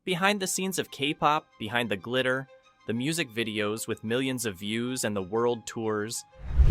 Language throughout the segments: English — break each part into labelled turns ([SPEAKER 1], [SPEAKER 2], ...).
[SPEAKER 1] Behind the scenes of K-pop, behind the glitter, the music videos with millions of views and the world tours,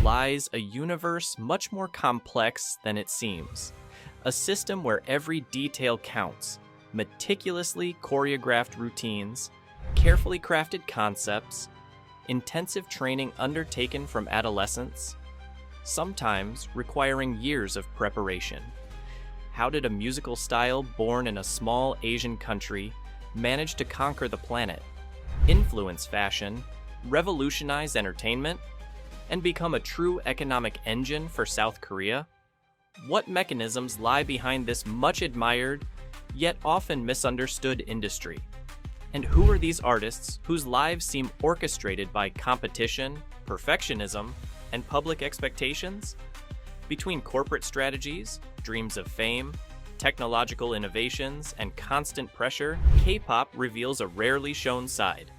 [SPEAKER 1] lies a universe much more complex than it seems. A system where every detail counts, meticulously choreographed routines, carefully crafted concepts, intensive training undertaken from adolescence, sometimes requiring years of preparation. How did a musical style born in a small Asian country manage to conquer the planet, influence fashion, revolutionize entertainment, and become a true economic engine for South Korea? What mechanisms lie behind this much admired, yet often misunderstood industry? And who are these artists whose lives seem orchestrated by competition, perfectionism, and public expectations? Between corporate strategies, dreams of fame, technological innovations, and constant pressure, K-pop reveals a rarely shown side.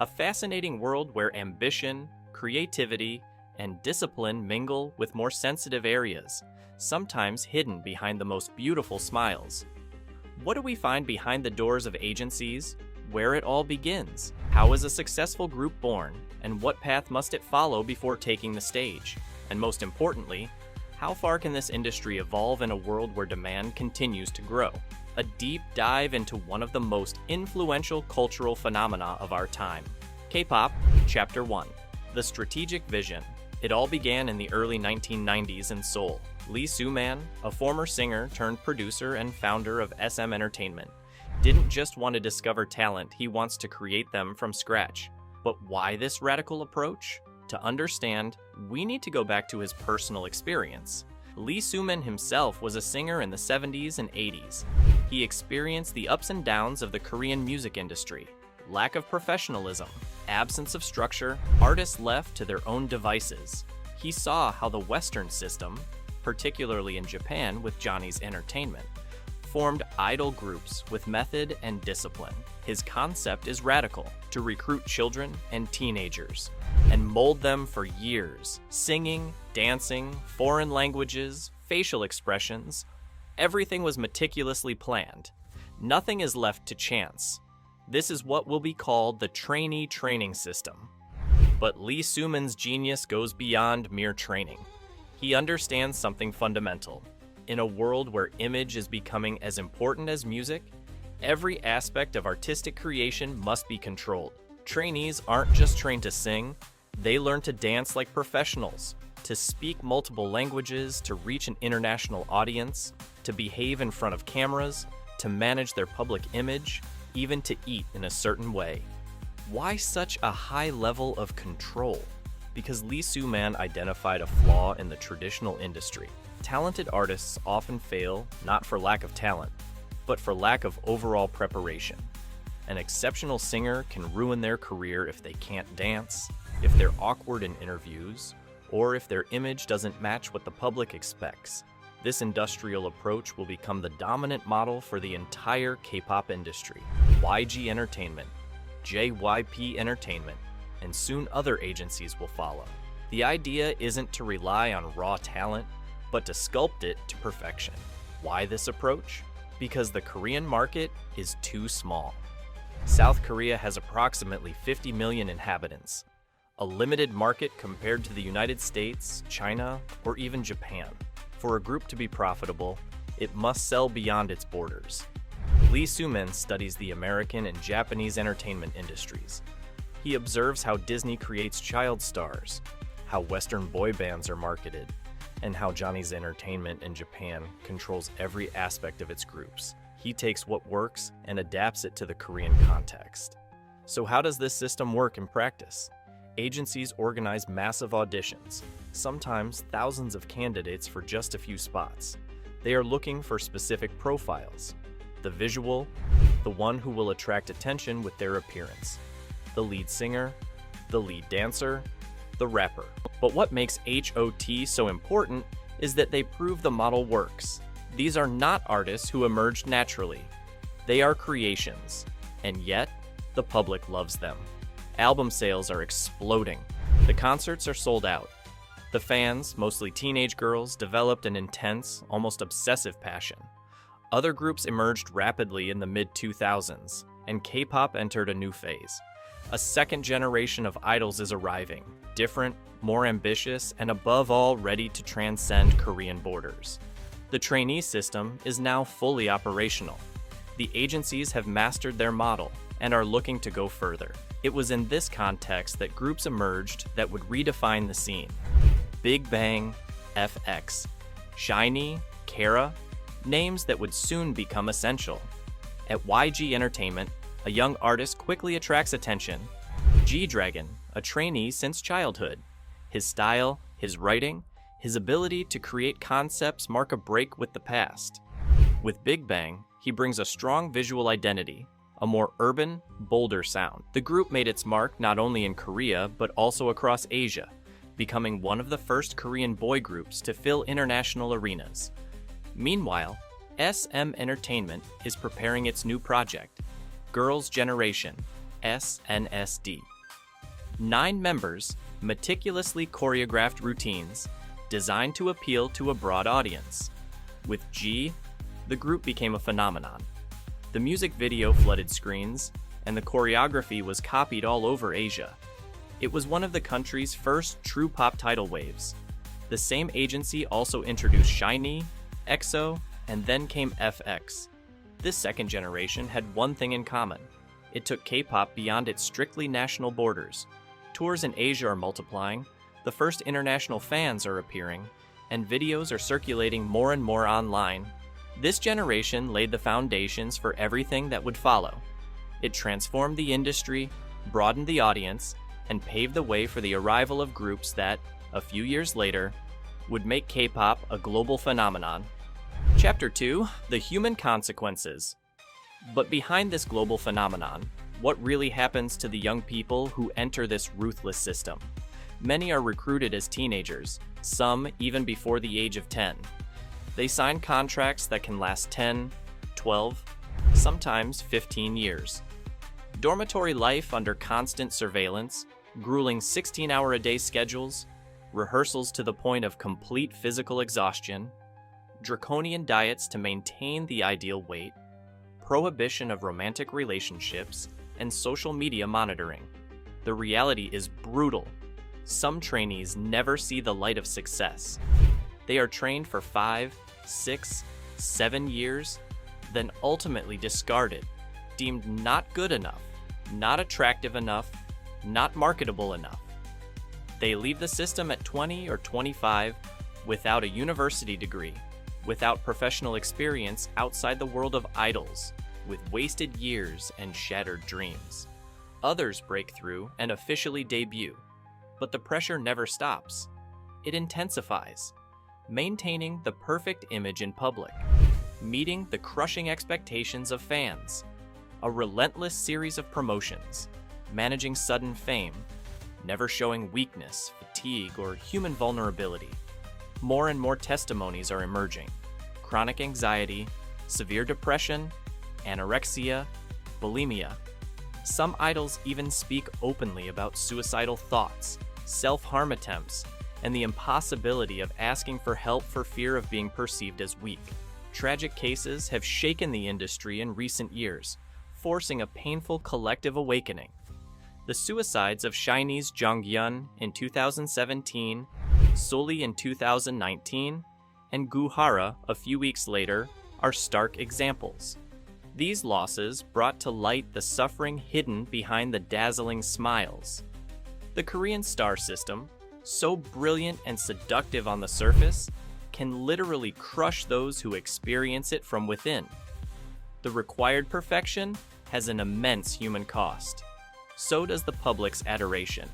[SPEAKER 1] A fascinating world where ambition, creativity, and discipline mingle with more sensitive areas, sometimes hidden behind the most beautiful smiles. What do we find behind the doors of agencies? Where it all begins? How is a successful group born? And what path must it follow before taking the stage? And most importantly, how far can this industry evolve in a world where demand continues to grow? A deep dive into one of the most influential cultural phenomena of our time. K-pop, Chapter 1. The Strategic Vision. It all began in the early 1990s in Seoul. Lee Soo-man, a former singer turned producer and founder of SM Entertainment, didn't just want to discover talent, he wants to create them from scratch. But why this radical approach? To understand, we need to go back to his personal experience. Lee Soo-man himself was a singer in the 70s and 80s. He experienced the ups and downs of the Korean music industry. Lack of professionalism, absence of structure, artists left to their own devices. He saw how the Western system, particularly in Japan with Johnny's Entertainment, formed idol groups with method and discipline. His concept is radical: to recruit children and teenagers and mold them for years. Singing, dancing, foreign languages, facial expressions, everything was meticulously planned. Nothing is left to chance. This is what will be called the trainee training system. But Lee Soo-man's genius goes beyond mere training. He understands something fundamental. In a world where image is becoming as important as music, every aspect of artistic creation must be controlled. Trainees aren't just trained to sing, they learn to dance like professionals, to speak multiple languages, to reach an international audience, to behave in front of cameras, to manage their public image, even to eat in a certain way. Why such a high level of control? Because Lee Soo-man identified a flaw in the traditional industry. Talented artists often fail not for lack of talent, but for lack of overall preparation. An exceptional singer can ruin their career if they can't dance, if they're awkward in interviews, or if their image doesn't match what the public expects. This industrial approach will become the dominant model for the entire K-pop industry. YG Entertainment, JYP Entertainment, and soon other agencies will follow. The idea isn't to rely on raw talent, but to sculpt it to perfection. Why this approach? Because the Korean market is too small. South Korea has approximately 50 million inhabitants, a limited market compared to the United States, China, or even Japan. For a group to be profitable, it must sell beyond its borders. Lee Soo-man studies the American and Japanese entertainment industries. He observes how Disney creates child stars, how Western boy bands are marketed, and how Johnny's Entertainment in Japan controls every aspect of its groups. He takes what works and adapts it to the Korean context. So how does this system work in practice? Agencies organize massive auditions, sometimes thousands of candidates for just a few spots. They are looking for specific profiles. The visual, the one who will attract attention with their appearance. The lead singer, the lead dancer, the rapper. But what makes HOT so important is that they prove the model works. These are not artists who emerged naturally. They are creations, and yet the public loves them. Album sales are exploding. The concerts are sold out. The fans, mostly teenage girls, developed an intense, almost obsessive passion. Other groups emerged rapidly in the mid-2000s, and K-pop entered a new phase. A second generation of idols is arriving, different, more ambitious, and above all ready to transcend Korean borders. The trainee system is now fully operational. The agencies have mastered their model and are looking to go further. It was in this context that groups emerged that would redefine the scene. Big Bang, FX, SHINee, Kara, names that would soon become essential. At YG Entertainment, a young artist quickly attracts attention. G-Dragon, a trainee since childhood. His style, his writing, his ability to create concepts mark a break with the past. With Big Bang, he brings a strong visual identity, a more urban, bolder sound. The group made its mark not only in Korea, but also across Asia, becoming one of the first Korean boy groups to fill international arenas. Meanwhile, SM Entertainment is preparing its new project, Girls' Generation, SNSD. 9 members, meticulously choreographed routines, designed to appeal to a broad audience. With G, the group became a phenomenon. The music video flooded screens, and the choreography was copied all over Asia. It was one of the country's first true pop tidal waves. The same agency also introduced SHINee, EXO, and then came FX. This second generation had one thing in common. It took K-pop beyond its strictly national borders. Tours in Asia are multiplying, the first international fans are appearing, and videos are circulating more and more online. This generation laid the foundations for everything that would follow. It transformed the industry, broadened the audience, and paved the way for the arrival of groups that, a few years later, would make K-pop a global phenomenon. Chapter 2, The Human Consequences. But behind this global phenomenon, what really happens to the young people who enter this ruthless system? Many are recruited as teenagers, some even before the age of 10. They sign contracts that can last 10, 12, sometimes 15 years. Dormitory life under constant surveillance, grueling 16-hour-a-day schedules, rehearsals to the point of complete physical exhaustion, draconian diets to maintain the ideal weight, prohibition of romantic relationships, and social media monitoring. The reality is brutal. Some trainees never see the light of success. They are trained for 5, 6, 7 years, then ultimately discarded, deemed not good enough, not attractive enough, not marketable enough. They leave the system at 20 or 25 without a university degree, without professional experience outside the world of idols, with wasted years and shattered dreams. Others break through and officially debut, but the pressure never stops. It intensifies, maintaining the perfect image in public, meeting the crushing expectations of fans, a relentless series of promotions, managing sudden fame, never showing weakness, fatigue, or human vulnerability. More and more testimonies are emerging. Chronic anxiety, severe depression, anorexia, bulimia. Some idols even speak openly about suicidal thoughts, self-harm attempts, and the impossibility of asking for help for fear of being perceived as weak. Tragic cases have shaken the industry in recent years, forcing a painful collective awakening. The suicides of SHINee's Jonghyun in 2017, Sully in 2019, and Guhara a few weeks later are stark examples. These losses brought to light the suffering hidden behind the dazzling smiles. The Korean star system, so brilliant and seductive on the surface, can literally crush those who experience it from within. The required perfection has an immense human cost. So does the public's adoration.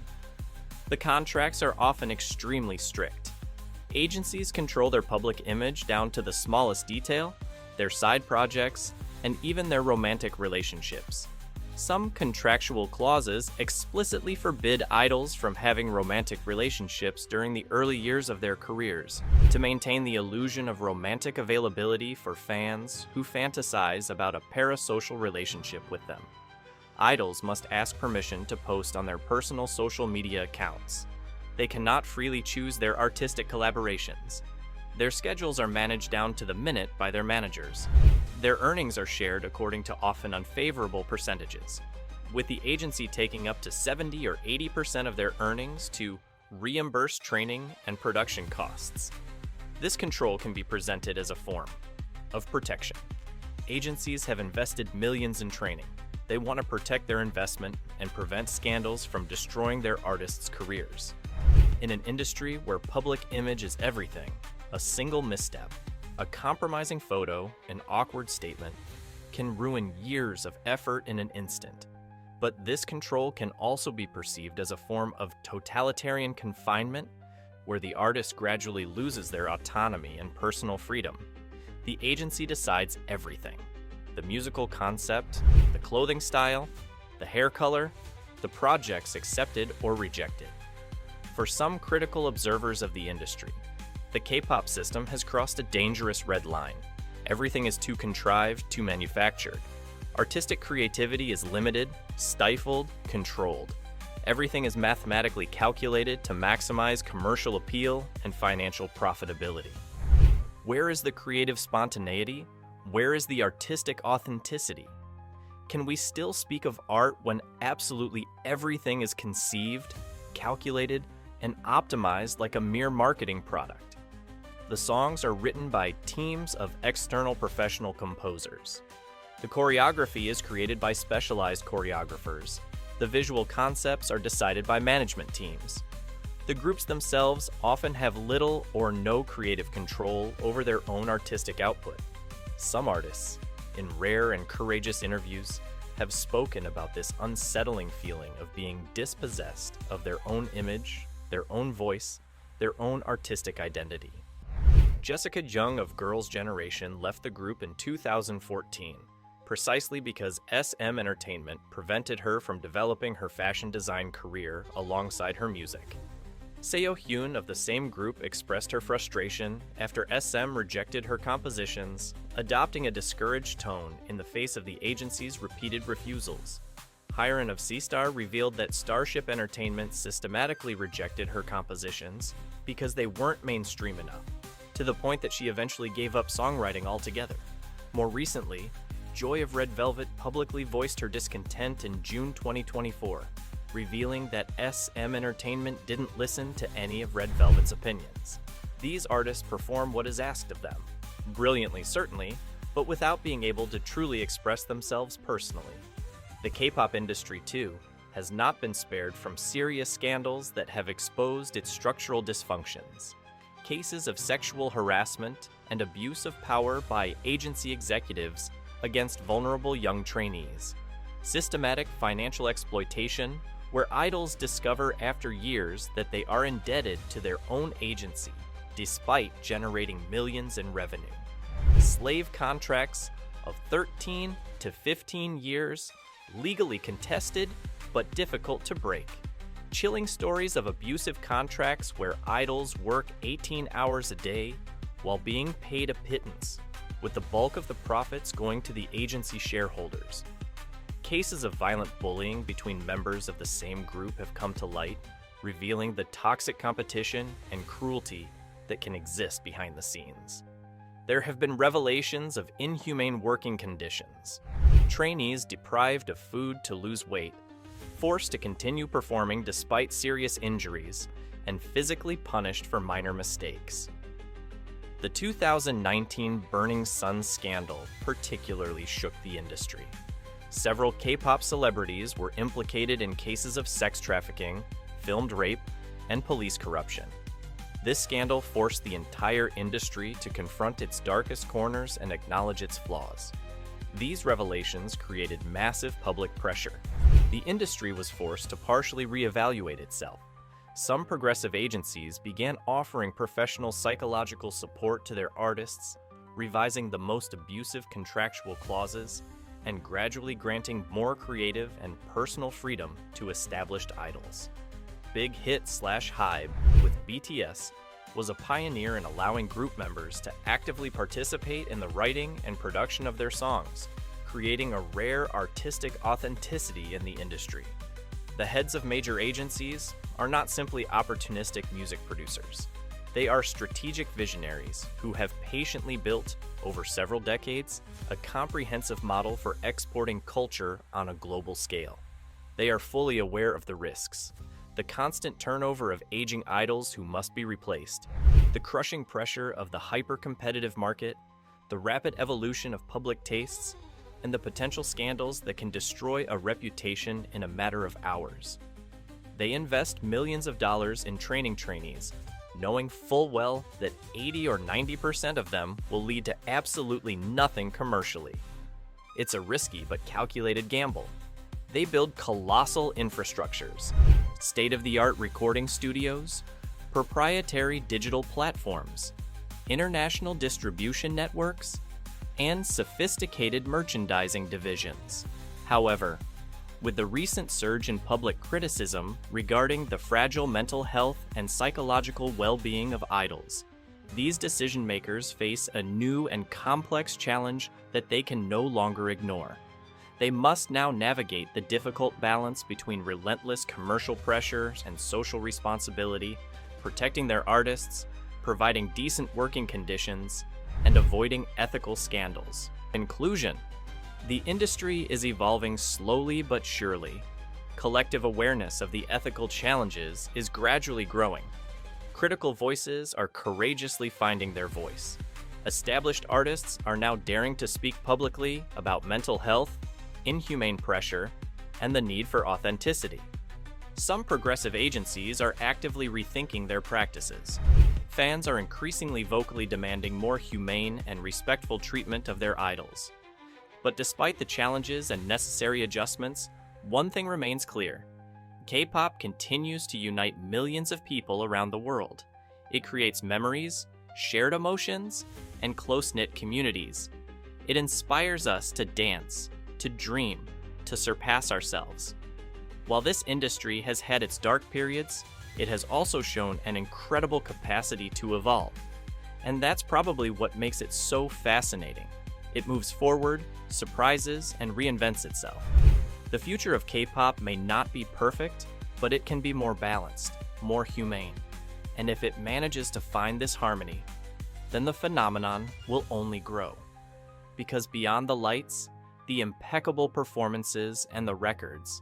[SPEAKER 1] The contracts are often extremely strict. Agencies control their public image down to the smallest detail, their side projects, and even their romantic relationships. Some contractual clauses explicitly forbid idols from having romantic relationships during the early years of their careers, to maintain the illusion of romantic availability for fans who fantasize about a parasocial relationship with them. Idols must ask permission to post on their personal social media accounts. They cannot freely choose their artistic collaborations. Their schedules are managed down to the minute by their managers. Their earnings are shared according to often unfavorable percentages, with the agency taking up to 70 or 80% of their earnings to reimburse training and production costs. This control can be presented as a form of protection. Agencies have invested millions in training. They want to protect their investment and prevent scandals from destroying their artists' careers. In an industry where public image is everything, a single misstep, a compromising photo, an awkward statement, can ruin years of effort in an instant. But this control can also be perceived as a form of totalitarian confinement, where the artist gradually loses their autonomy and personal freedom. The agency decides everything: the musical concept, the clothing style, the hair color, the projects accepted or rejected. For some critical observers of the industry, the K-pop system has crossed a dangerous red line. Everything is too contrived, too manufactured. Artistic creativity is limited, stifled, controlled. Everything is mathematically calculated to maximize commercial appeal and financial profitability. Where is the creative spontaneity? Where is the artistic authenticity? Can we still speak of art when absolutely everything is conceived, calculated, and optimized like a mere marketing product? The songs are written by teams of external professional composers. The choreography is created by specialized choreographers. The visual concepts are decided by management teams. The groups themselves often have little or no creative control over their own artistic output. Some artists, in rare and courageous interviews, have spoken about this unsettling feeling of being dispossessed of their own image, their own voice, their own artistic identity. Jessica Jung of Girls' Generation left the group in 2014, precisely because SM Entertainment prevented her from developing her fashion design career alongside her music. Seo Hyun of the same group expressed her frustration after SM rejected her compositions, adopting a discouraged tone in the face of the agency's repeated refusals. Hyran of C-Star revealed that Starship Entertainment systematically rejected her compositions because they weren't mainstream enough, to the point that she eventually gave up songwriting altogether. More recently, Joy of Red Velvet publicly voiced her discontent in June 2024, revealing that SM Entertainment didn't listen to any of Red Velvet's opinions. These artists perform what is asked of them, brilliantly certainly, but without being able to truly express themselves personally. The K-pop industry, too, has not been spared from serious scandals that have exposed its structural dysfunctions. Cases of sexual harassment and abuse of power by agency executives against vulnerable young trainees. Systematic financial exploitation, where idols discover after years that they are indebted to their own agency, despite generating millions in revenue. Slave contracts of 13 to 15 years, legally contested but difficult to break. Chilling stories of abusive contracts where idols work 18 hours a day while being paid a pittance, with the bulk of the profits going to the agency shareholders. Cases of violent bullying between members of the same group have come to light, revealing the toxic competition and cruelty that can exist behind the scenes. There have been revelations of inhumane working conditions, trainees deprived of food to lose weight, forced to continue performing despite serious injuries, and physically punished for minor mistakes. The 2019 Burning Sun scandal particularly shook the industry. Several K-pop celebrities were implicated in cases of sex trafficking, filmed rape, and police corruption. This scandal forced the entire industry to confront its darkest corners and acknowledge its flaws. These revelations created massive public pressure. The industry was forced to partially reevaluate itself. Some progressive agencies began offering professional psychological support to their artists, revising the most abusive contractual clauses, and gradually granting more creative and personal freedom to established idols. Big Hit / HYBE with BTS was a pioneer in allowing group members to actively participate in the writing and production of their songs, creating a rare artistic authenticity in the industry. The heads of major agencies are not simply opportunistic music producers. They are strategic visionaries who have patiently built, over several decades, a comprehensive model for exporting culture on a global scale. They are fully aware of the risks, the constant turnover of aging idols who must be replaced, the crushing pressure of the hyper-competitive market, the rapid evolution of public tastes, and the potential scandals that can destroy a reputation in a matter of hours. They invest millions of dollars in training trainees, knowing full well that 80 or 90% of them will lead to absolutely nothing commercially. It's a risky but calculated gamble. They build colossal infrastructures, state-of-the-art recording studios, proprietary digital platforms, international distribution networks, and sophisticated merchandising divisions. However, with the recent surge in public criticism regarding the fragile mental health and psychological well-being of idols, these decision-makers face a new and complex challenge that they can no longer ignore. They must now navigate the difficult balance between relentless commercial pressures and social responsibility, protecting their artists, providing decent working conditions, and avoiding ethical scandals. Conclusion: the industry is evolving slowly but surely. Collective awareness of the ethical challenges is gradually growing. Critical voices are courageously finding their voice. Established artists are now daring to speak publicly about mental health, inhumane pressure, and the need for authenticity. Some progressive agencies are actively rethinking their practices. Fans are increasingly vocally demanding more humane and respectful treatment of their idols. But despite the challenges and necessary adjustments, one thing remains clear. K-pop continues to unite millions of people around the world. It creates memories, shared emotions, and close-knit communities. It inspires us to dance, to dream, to surpass ourselves. While this industry has had its dark periods, it has also shown an incredible capacity to evolve. And that's probably what makes it so fascinating. It moves forward, surprises, and reinvents itself. The future of K-pop may not be perfect, but it can be more balanced, more humane. And if it manages to find this harmony, then the phenomenon will only grow. Because beyond the lights, the impeccable performances, and the records,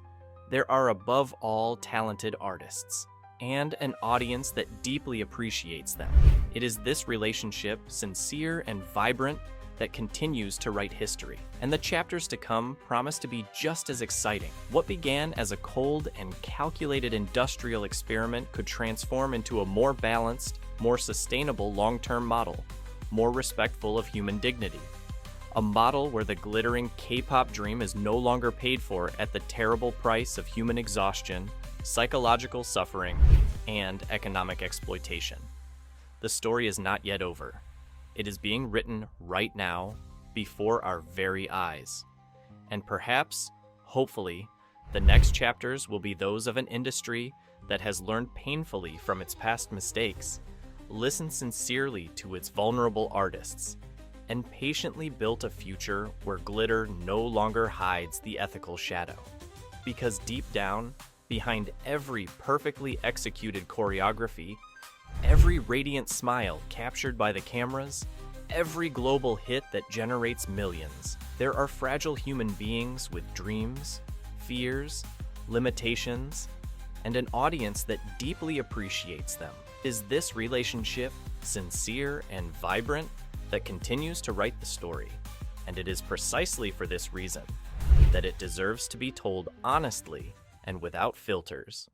[SPEAKER 1] there are above all talented artists, and an audience that deeply appreciates them. It is this relationship, sincere and vibrant, that continues to write history. And the chapters to come promise to be just as exciting. What began as a cold and calculated industrial experiment could transform into a more balanced, more sustainable long-term model, more respectful of human dignity. A model where the glittering K-pop dream is no longer paid for at the terrible price of human exhaustion, psychological suffering, and economic exploitation. The story is not yet over. It is being written right now, before our very eyes. And perhaps, hopefully, the next chapters will be those of an industry that has learned painfully from its past mistakes, listened sincerely to its vulnerable artists, and patiently built a future where glitter no longer hides the ethical shadow. Because deep down, behind every perfectly executed choreography, every radiant smile captured by the cameras, every global hit that generates millions, there are fragile human beings with dreams, fears, limitations, and an audience that deeply appreciates them. Is this relationship sincere and vibrant that continues to write the story? And it is precisely for this reason that it deserves to be told honestly and without filters.